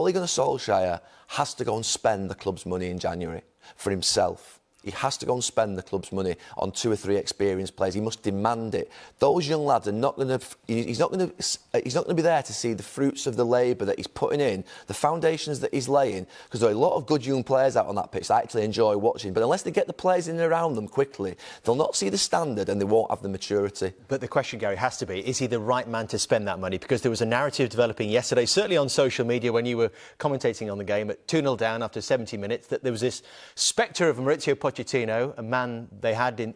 Ole Gunnar Solskjaer has to go and spend the club's money in January for himself. He has to go and spend the club's money on 2 or 3 experienced players. He must demand it. Those young lads are not going to. He's not going to be there to see the fruits of the labour that he's putting in, the foundations that he's laying. Because there are a lot of good young players out on that pitch that I actually enjoy watching. But unless they get the players in and around them quickly, they'll not see the standard and they won't have the maturity. But the question, Gary, has to be: is he the right man to spend that money? Because there was a narrative developing yesterday, certainly on social media, when you were commentating on the game at 2-0 down after 70 minutes, that there was this spectre of Mauricio Pochettino, a man they had in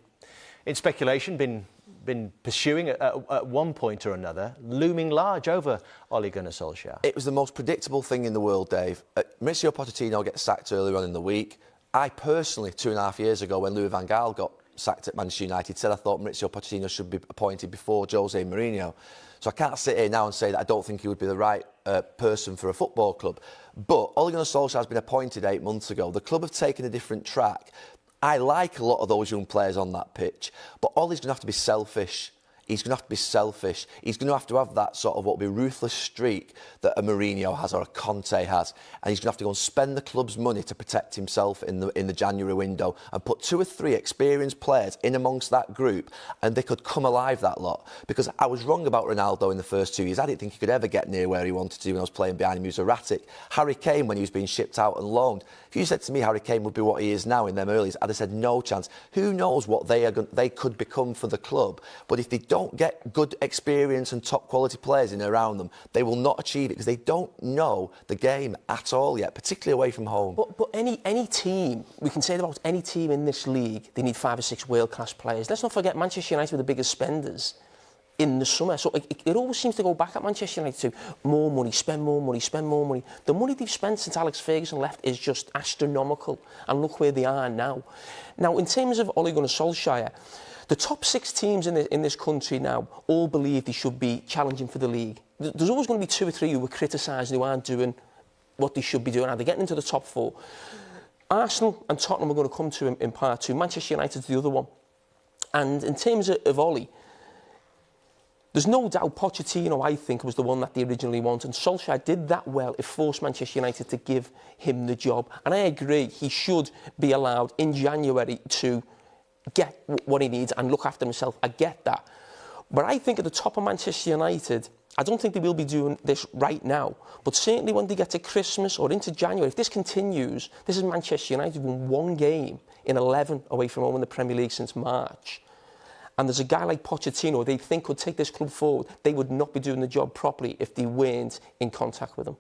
speculation been pursuing at one point or another, looming large over Ole Gunnar Solskjaer. It was the most predictable thing in the world, Dave. Mauricio Pochettino gets sacked earlier on in the week. I personally, 2.5 years ago, when Louis van Gaal got sacked at Manchester United, said I thought Mauricio Pochettino should be appointed before Jose Mourinho. So I can't sit here now and say that I don't think he would be the right person for a football club. But Ole Gunnar Solskjaer has been appointed 8 months ago. The club have taken a different track. I like a lot of those young players on that pitch, but Ole's going to have to be selfish. He's going to have to be selfish. He's going to have that sort of what would be ruthless streak that a Mourinho has or a Conte has. And he's going to have to go and spend the club's money to protect himself in the January window and put 2 or 3 experienced players in amongst that group, and they could come alive, that lot. Because I was wrong about Ronaldo in the first 2 years. I didn't think he could ever get near where he wanted to when I was playing behind him. He was erratic. Harry Kane, when he was being shipped out and loaned, if you said to me Harry Kane would be what he is now in them earlies, I'd have said no chance. Who knows what they could become for the club? But if they don't get good experience and top quality players in around them, they will not achieve it because they don't know the game at all yet, particularly away from home. But any team, we can say about any team in this league, they need 5 or 6 world-class players. Let's not forget Manchester United were the biggest spenders in the summer. So it always seems to go back at Manchester United to more money, spend more money, spend more money. The money they've spent since Alex Ferguson left is just astronomical. And look where they are now. Now, in terms of Ole Gunnar Solskjaer, the top 6 teams in this country now all believe they should be challenging for the league. There's always going to be 2 or 3 who were criticising, who aren't doing what they should be doing. Are they getting into the top 4? Arsenal and Tottenham are going to come to him in part 2. Manchester United's the other one. And in terms of Ole, there's no doubt Pochettino, I think, was the one that they originally wanted. And Solskjaer did that well. It forced Manchester United to give him the job. And I agree, he should be allowed in January to get what he needs and look after himself. I get that. But I think at the top of Manchester United, I don't think they will be doing this right now. But certainly when they get to Christmas or into January, if this continues, this is Manchester United won 1 game in 11 away from home in the Premier League since March. And there's a guy like Pochettino they think could take this club forward. They would not be doing the job properly if they weren't in contact with him.